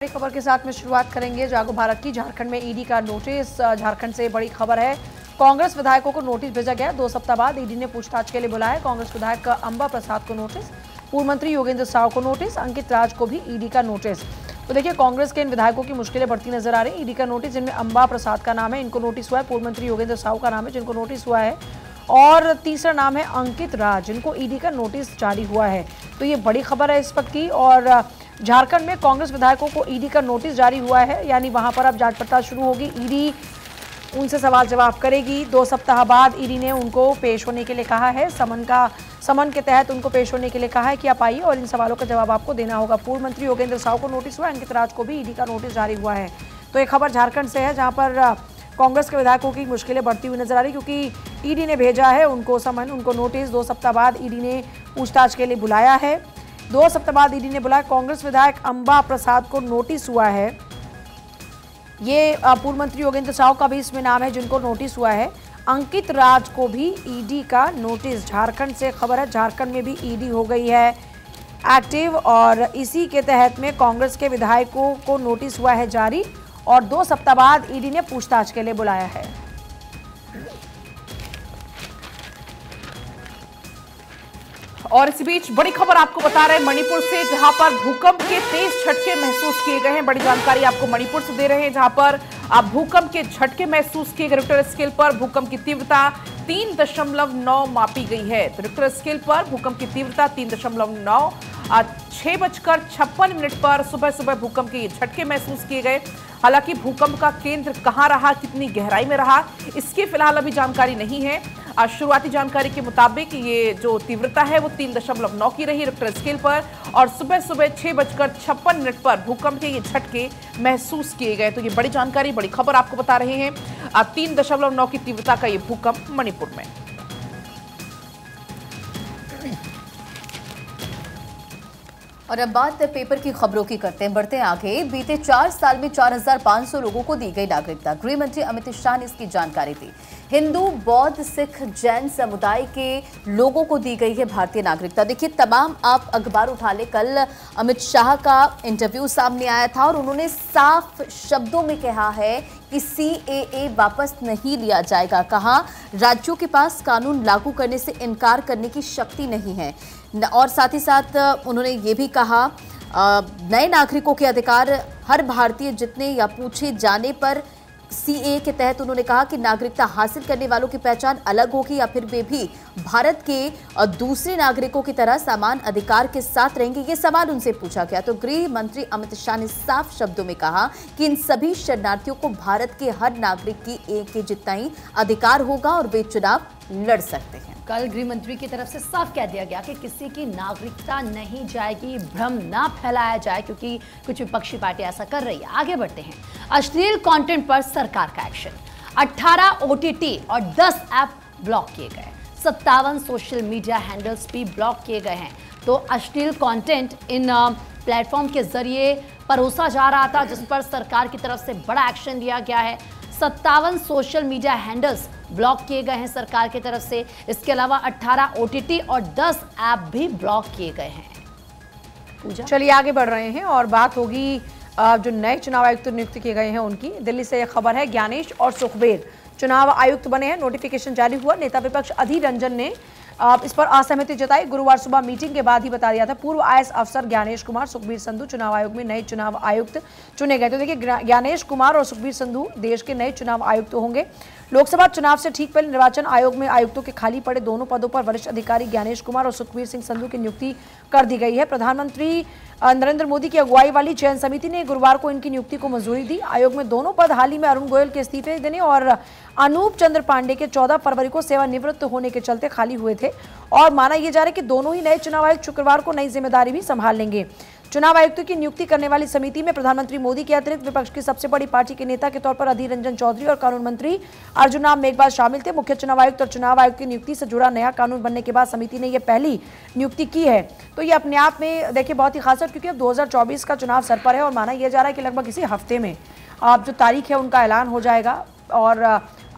बड़ी खबर के साथ में शुरुआत करेंगे जागो भारत की। झारखंड में ईडी का नोटिस। झारखंड से बड़ी खबर है, कांग्रेस विधायकों को नोटिस भेजा गया। 2 सप्ताह बाद ईडी ने पूछताछ के लिए बुलाया। कांग्रेस विधायक अंबा प्रसाद को नोटिस, पूर्व मंत्री योगेंद्र साव को नोटिस, अंकित राज को भी ईडी का नोटिस। तो देखिए, कांग्रेस के इन विधायकों की मुश्किलें बढ़ती नजर आ रही। ईडी का नोटिस, जिनमें अंबा प्रसाद का नाम है, इनको नोटिस हुआ है। पूर्व मंत्री योगेंद्र साव का नाम है, जिनको नोटिस हुआ है। और तीसरा नाम है अंकित राज, जिनको ईडी का नोटिस जारी हुआ है। तो ये बड़ी खबर है इस वक्त की। और झारखंड में कांग्रेस विधायकों को ईडी का नोटिस जारी हुआ है, यानी वहां पर अब जांच पड़ताल शुरू होगी। ईडी उनसे सवाल जवाब करेगी। 2 सप्ताह बाद ईडी ने उनको पेश होने के लिए कहा है। समन के तहत उनको पेश होने के लिए कहा है कि आप आइए और इन सवालों का जवाब आपको देना होगा। पूर्व मंत्री योगेंद्र साव को नोटिस हुआ, अंकित राज को भी ईडी का नोटिस जारी हुआ है। तो एक खबर झारखंड से है, जहां पर कांग्रेस के विधायकों की मुश्किलें बढ़ती हुई नजर आ रही, क्योंकि ईडी ने भेजा है उनको समन, उनको नोटिस। 2 सप्ताह बाद ईडी ने पूछताछ के लिए बुलाया है। 2 सप्ताह बाद ईडी ने बुलाया। कांग्रेस विधायक अंबा प्रसाद को नोटिस हुआ है। ये पूर्व मंत्री योगेंद्र साव का भी इसमें नाम है, जिनको नोटिस हुआ है। अंकित राज को भी ईडी का नोटिस। झारखंड से खबर है, झारखंड में भी ईडी हो गई है एक्टिव, और इसी के तहत में कांग्रेस के विधायकों को नोटिस हुआ है जारी, और 2 सप्ताह बाद ईडी ने पूछताछ के लिए बुलाया है। और इसी बीच बड़ी खबर आपको बता रहे हैं मणिपुर से, जहां पर भूकंप के तेज झटके महसूस किए गए हैं। बड़ी जानकारी आपको मणिपुर से दे रहे हैं, जहां पर भूकंप के झटके महसूस किए गए। रिक्टर स्केल पर भूकंप की तीव्रता 3.9 मापी गई है। तो रिक्टर स्केल पर भूकंप की तीव्रता 3.9, 6:56 पर सुबह भूकंप के झटके महसूस किए गए। हालांकि भूकंप का केंद्र कहां रहा, कितनी गहराई में रहा, इसकी फिलहाल अभी जानकारी नहीं है। शुरुआती जानकारी के मुताबिक ये जो तीव्रता है वो 3.9 की रही रिक्टर स्केल पर, और सुबह 6:56 पर भूकंप के ये झटके महसूस किए गए। तो ये बड़ी जानकारी, बड़ी खबर आपको बता रहे हैं। 3.9 की तीव्रता का ये भूकंप मणिपुर में। और अब बात पेपर की खबरों की करते हैं, बढ़ते हैं आगे। बीते 4 साल में 4,500 लोगों को दी गई नागरिकता। गृह मंत्री अमित शाह ने इसकी जानकारी दी। हिंदू, बौद्ध, सिख, जैन समुदाय के लोगों को दी गई है भारतीय नागरिकता। देखिए, तमाम आप अखबार उठा ले, कल अमित शाह का इंटरव्यू सामने आया था और उन्होंने साफ शब्दों में कहा है कि CAA वापस नहीं लिया जाएगा। कहा, राज्यों के पास कानून लागू करने से इनकार करने की शक्ति नहीं है। और साथ ही साथ उन्होंने ये भी कहा, नए नागरिकों के अधिकार हर भारतीय जितने या पूछे जाने पर CAA के तहत उन्होंने कहा कि नागरिकता हासिल करने वालों की पहचान अलग होगी या फिर वे भी भारत के दूसरे नागरिकों की तरह समान अधिकार के साथ रहेंगे। ये सवाल उनसे पूछा गया तो गृह मंत्री अमित शाह ने साफ शब्दों में कहा कि इन सभी शरणार्थियों को भारत के हर नागरिक की एक के जितना ही अधिकार होगा और वे चुनाव लड़ सकते हैं। कल गृह मंत्री की तरफ से साफ कह दिया गया कि किसी की नागरिकता नहीं जाएगी, भ्रम ना फैलाया जाए, क्योंकि कुछ विपक्षी पार्टी ऐसा कर रही है। आगे बढ़ते हैं। अश्लील कंटेंट पर सरकार का एक्शन। 18 OTT और 10 ऐप ब्लॉक किए गए। 57 सोशल मीडिया हैंडल्स भी ब्लॉक किए गए हैं। तो अश्लील कंटेंट इन प्लेटफॉर्म के जरिए परोसा जा रहा था, जिस पर सरकार की तरफ से बड़ा एक्शन लिया गया है। 57 सोशल मीडिया हैंडल्स ब्लॉक किए गए हैं सरकार की तरफ से। इसके अलावा 18 OTT और 10 ऐप भी ब्लॉक किए गए हैं। पूजा, चलिए आगे बढ़ रहे हैं और बात होगी जो नए चुनाव आयुक्त नियुक्त किए गए हैं उनकी। दिल्ली से यह खबर है, ज्ञानेश और सुखबीर चुनाव आयुक्त बने हैं। नोटिफिकेशन जारी हुआ। नेता विपक्ष अधीर रंजन ने इस पर असहमति जताई। गुरुवार सुबह मीटिंग के बाद ही बता दिया था। पूर्व IAS अफसर ज्ञानेश कुमार, सुखबीर संधू चुनाव आयोग में नए चुनाव आयुक्त चुने गए। तो देखिए, ज्ञानेश कुमार और सुखबीर संधू देश के नए चुनाव आयुक्त होंगे। लोकसभा चुनाव से ठीक पहले निर्वाचन आयोग में आयुक्तों के खाली पड़े दोनों पदों पर वरिष्ठ अधिकारी ज्ञानेश कुमार और सुखबीर सिंह संधू की नियुक्ति कर दी गई है। प्रधानमंत्री नरेंद्र मोदी की अगुवाई वाली चयन समिति ने गुरुवार को इनकी नियुक्ति को मंजूरी दी। आयोग में दोनों पद हाल ही में अरुण गोयल के इस्तीफे देने और अनूप चंद्र पांडे के 14 फरवरी को सेवानिवृत्त होने के चलते खाली हुए थे, और माना यह जा रहा है कि दोनों ही नए चुनाव आयुक्त शुक्रवार को नई जिम्मेदारी भी संभाल लेंगे। चुनाव आयुक्त की नियुक्ति करने वाली समिति में प्रधानमंत्री मोदी के अतिरिक्त विपक्ष की सबसे बड़ी पार्टी के नेता के तौर पर अधीर रंजन चौधरी और कानून मंत्री अर्जुन राम मेघवाल शामिल थे। मुख्य चुनाव आयुक्त और चुनाव आयुक्त की नियुक्ति से जुड़ा नया कानून बनने के बाद समिति ने यह पहली नियुक्ति की है। तो ये अपने आप में देखिए बहुत ही खास है, क्योंकि अब 2024 का चुनाव सर पर है और माना यह जा रहा है कि लगभग इसी हफ्ते में जो तारीख है उनका ऐलान हो जाएगा। और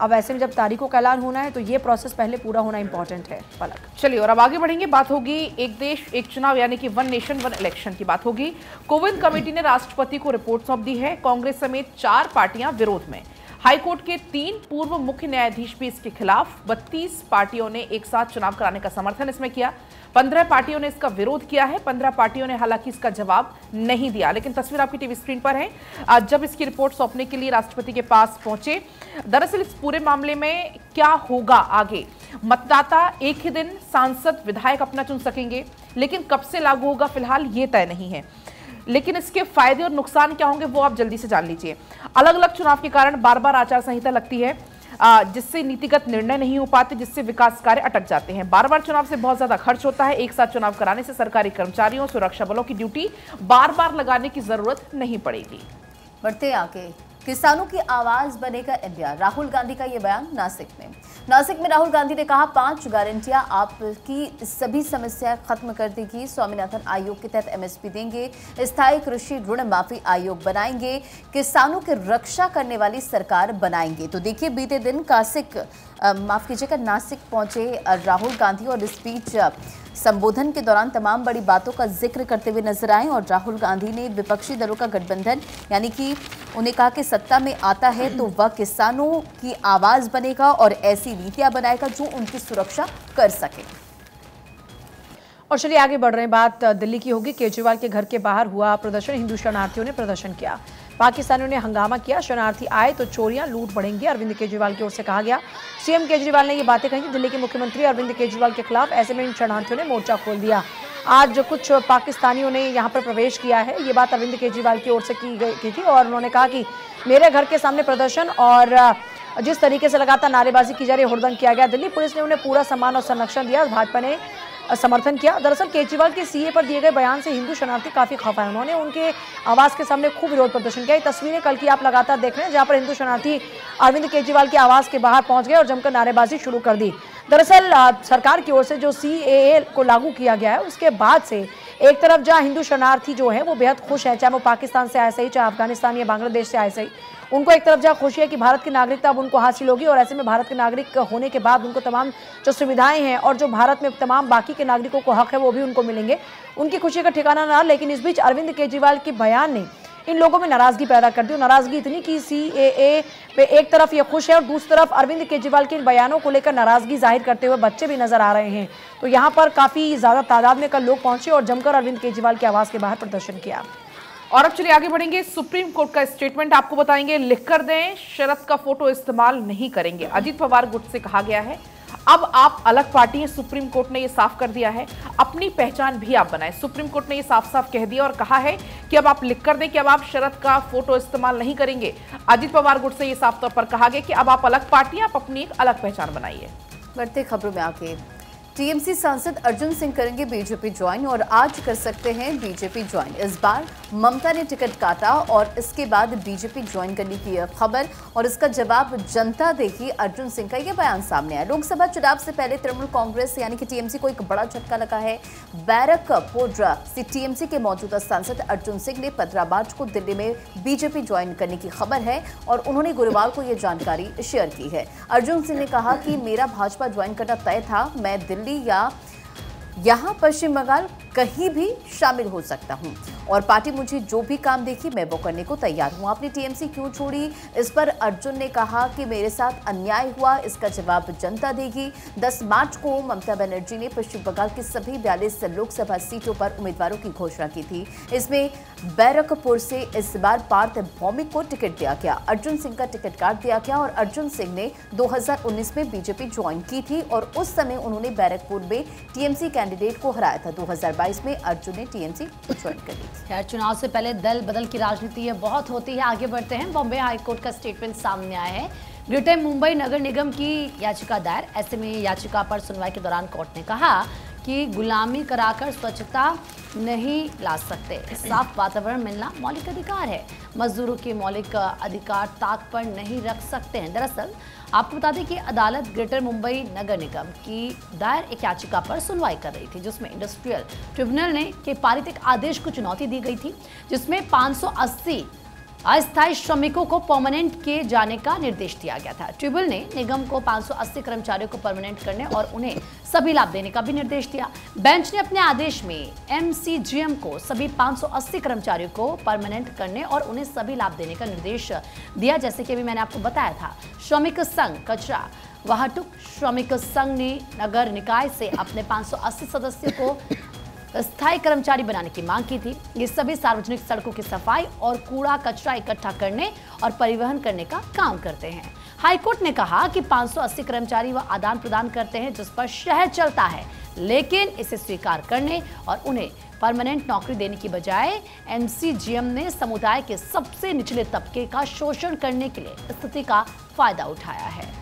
अब ऐसे में जब तारीखों का ऐलान होना है तो ये प्रोसेस पहले पूरा होना इंपॉर्टेंट है। पलक, चलिए और अब आगे बढ़ेंगे। बात होगी एक देश एक चुनाव यानी कि वन नेशन वन इलेक्शन की बात होगी। कोविंद कमेटी ने राष्ट्रपति को रिपोर्ट सौंप दी है। कांग्रेस समेत 4 पार्टियां विरोध में। हाईकोर्ट के 3 पूर्व मुख्य न्यायाधीश भी इसके खिलाफ। 32 पार्टियों ने एक साथ चुनाव कराने का समर्थन इसमें किया। 15 पार्टियों ने इसका विरोध किया है। 15 पार्टियों ने हालांकि इसका जवाब नहीं दिया, लेकिन तस्वीर आपकी टीवी स्क्रीन पर है। आज जब इसकी रिपोर्ट सौंपने के लिए राष्ट्रपति के पास पहुंचे, दरअसल इस पूरे मामले में क्या होगा आगे, मतदाता एक ही दिन सांसद विधायक अपना चुन सकेंगे, लेकिन कब से लागू होगा फिलहाल ये तय नहीं है। लेकिन इसके फायदे और नुकसान क्या होंगे वो आप जल्दी से जान लीजिए। अलग अलग चुनाव के कारण बार बार आचार संहिता लगती है, जिससे नीतिगत निर्णय नहीं हो पाते, जिससे विकास कार्य अटक जाते हैं। बार बार चुनाव से बहुत ज्यादा खर्च होता है। एक साथ चुनाव कराने से सरकारी कर्मचारियों, सुरक्षा बलों की ड्यूटी बार बार लगाने की जरूरत नहीं पड़ेगी। बढ़ते आगे, किसानों की आवाज बनेगा इंडिया, राहुल गांधी का ये बयान नासिक में राहुल गांधी ने कहा 5 गारंटियां आपकी सभी समस्याएं खत्म कर देगी। स्वामीनाथन आयोग के तहत एमएसपी देंगे, स्थायी कृषि ऋण माफी आयोग बनाएंगे, किसानों की रक्षा करने वाली सरकार बनाएंगे। तो देखिए, बीते दिन नासिक पहुंचे राहुल गांधी और इस बीच संबोधन के दौरान तमाम बड़ी बातों का जिक्र करते हुए नजर आए। और राहुल गांधी ने विपक्षी दलों का गठबंधन यानी कि उन्हें कहा कि सत्ता में आता है तो वह किसानों की आवाज बनेगा और ऐसी नीतियां बनाएगा जो उनकी सुरक्षा कर सके। और चलिए आगे बढ़ रहे हैं। बात दिल्ली की होगी। केजरीवाल के घर के बाहर हुआ प्रदर्शन। हिंदू शरणार्थियों ने प्रदर्शन किया। पाकिस्तानियों ने हंगामा किया। शरणार्थी आए तो चोरियां लूट बढ़ेंगी, अरविंद केजरीवाल की ओर से कहा गया। सीएम केजरीवाल ने ये बातें कही दिल्ली के मुख्यमंत्री अरविंद केजरीवाल के खिलाफ। ऐसे में इन शरणार्थियों ने मोर्चा खोल दिया। आज कुछ पाकिस्तानियों ने यहाँ पर प्रवेश किया है। ये बात अरविंद केजरीवाल की ओर से की थी और उन्होंने कहा कि मेरे घर के सामने प्रदर्शन और जिस तरीके से लगातार नारेबाजी की जा रही है, हुड़दंग किया गया। दिल्ली पुलिस ने उन्हें पूरा सम्मान और संरक्षण दिया। भाजपा ने समर्थन किया। दरअसल केजरीवाल के सीए पर दिए गए बयान से हिंदू शरणार्थी काफी खफा है। उन्होंने उनके आवास के सामने खूब विरोध प्रदर्शन किया। ये तस्वीरें कल की आप लगातार देख रहे हैं, जहां पर हिंदू शरणार्थी अरविंद केजरीवाल के आवास के बाहर पहुंच गए और जमकर नारेबाजी शुरू कर दी। दरअसल सरकार की ओर से जो सीएए को लागू किया गया है, उसके बाद से एक तरफ जहां हिंदू शरणार्थी जो है वो बेहद खुश है, चाहे वो पाकिस्तान से आए सही, चाहे अफगानिस्तान या बांग्लादेश से आए सही, उनको एक तरफ जहाँ खुशी है कि भारत की नागरिकता अब उनको हासिल होगी। और ऐसे में भारत के नागरिक होने के बाद उनको तमाम जो सुविधाएं हैं और जो भारत में तमाम बाकी के नागरिकों को हक है वो भी उनको मिलेंगे। उनकी खुशी का ठिकाना ना। लेकिन इस बीच अरविंद केजरीवाल के बयान ने इन लोगों में नाराजगी पैदा कर दी। नाराजगी इतनी कि सीएए पे एक तरफ ये खुश है और दूसरी तरफ अरविंद केजरीवाल के इन बयानों को लेकर नाराजगी जाहिर करते हुए बच्चे भी नजर आ रहे हैं। तो यहाँ पर काफी ज्यादा तादाद में कल लोग पहुंचे और जमकर अरविंद केजरीवाल के आवास के बाहर प्रदर्शन किया। और अब चलिए आगे बढ़ेंगे। सुप्रीम कोर्ट का स्टेटमेंट आपको बताएंगे। लिख कर दें, शरद का फोटो इस्तेमाल नहीं करेंगे, अजीत पवार गुट से कहा गया है। अब आप अलग पार्टी हैं, सुप्रीम कोर्ट ने यह साफ कर दिया है। अपनी पहचान भी आप बनाएं, सुप्रीम कोर्ट ने यह साफ साफ कह दिया और कहा है कि अब आप लिख कर दें कि अब आप शरद का फोटो इस्तेमाल नहीं करेंगे। अजीत पवार गुट से यह साफ तौर पर कहा गया कि अब आप अलग पार्टी, आप अपनी एक अलग पहचान बनाइए। बढ़ते खबरों में आगे, टीएमसी सांसद अर्जुन सिंह करेंगे बीजेपी ज्वाइन और आज कर सकते हैं बीजेपी ज्वाइन। इस बार ममता ने टिकट काटा और इसके बाद बीजेपी ज्वाइन करने की यह खबर और इसका जवाब जनता देगी। अर्जुन सिंह का यह बयान सामने आया। लोकसभा चुनाव से पहले तृणमूल कांग्रेस यानी कि टीएमसी को एक बड़ा झटका लगा है। बैरकपुर से टीएमसी के मौजूदा सांसद अर्जुन सिंह ने 15 मार्च को दिल्ली में बीजेपी ज्वाइन करने की खबर है और उन्होंने गुरुवार को यह जानकारी शेयर की है। अर्जुन सिंह ने कहा कि मेरा भाजपा ज्वाइन करना तय था। मैं दिल्ली या यहां पश्चिम बंगाल कहीं भी शामिल हो सकता हूं और पार्टी मुझे जो भी काम देगी मैं वो करने को तैयार हूं। आपने टीएमसी क्यों छोड़ी, इस पर अर्जुन ने कहा कि मेरे साथ अन्याय हुआ, इसका जवाब जनता देगी। 10 मार्च को ममता बनर्जी ने पश्चिम बंगाल की सभी 42 लोकसभा सीटों पर उम्मीदवारों की घोषणा की थी। इसमें बैरकपुर से इस बार पार्थ भौमिक को टिकट दिया गया। अर्जुन सिंह का टिकट काट दिया गया और अर्जुन सिंह ने 2019 में बीजेपी ज्वाइन की थी और उस समय उन्होंने बैरकपुर में टीएमसी कैंडिडेट को हराया था। 2022 में अर्जुन ने टीएमसी ज्वाइन कर ली। खैर, चुनाव से पहले दल बदल की राजनीति ये बहुत होती है। आगे बढ़ते हैं। बॉम्बे हाईकोर्ट का स्टेटमेंट सामने आया है। ग्रेटर मुंबई नगर निगम की याचिका दायर। ऐसे में याचिका पर सुनवाई के दौरान कोर्ट ने कहा कि गुलामी कराकर स्वच्छता नहीं ला सकते। साफ वातावरण मिलना मौलिक अधिकार है। मजदूरों के मौलिक अधिकार ताक पर नहीं रख सकते हैं। दरअसल आपको बता दें कि अदालत ग्रेटर मुंबई नगर निगम की दायर एक याचिका पर सुनवाई कर रही थी, जिसमें इंडस्ट्रियल ट्रिब्यूनल ने के पारित एक आदेश को चुनौती दी गई थी, जिसमें 580 अस्थायी श्रमिकों को परमानेंट किए जाने का निर्देश दिया गया था। ट्रिब्यूनल ने निगम को 580 कर्मचारियों को परमानेंट करने और उन्हें सभी लाभ देने का भी निर्देश दिया। बेंच ने अपने आदेश में एमसीजीएम को सभी 580 कर्मचारियों को परमानेंट करने और उन्हें सभी लाभ देने का निर्देश दिया। जैसे कि अभी मैंने आपको बताया था, श्रमिक संघ कचरा वाहतुक श्रमिक संघ ने नगर निकाय से अपने 580 सदस्यों को स्थायी कर्मचारी बनाने की मांग की थी। ये सभी सार्वजनिक सड़कों की सफाई और कूड़ा कचरा इकट्ठा करने और परिवहन करने का काम करते हैं। हाईकोर्ट ने कहा कि 580 कर्मचारी वह आदान प्रदान करते हैं जिस पर शहर चलता है, लेकिन इसे स्वीकार करने और उन्हें परमानेंट नौकरी देने की बजाय एमसीजीएम ने समुदाय के सबसे निचले तबके का शोषण करने के लिए स्थिति का फायदा उठाया है।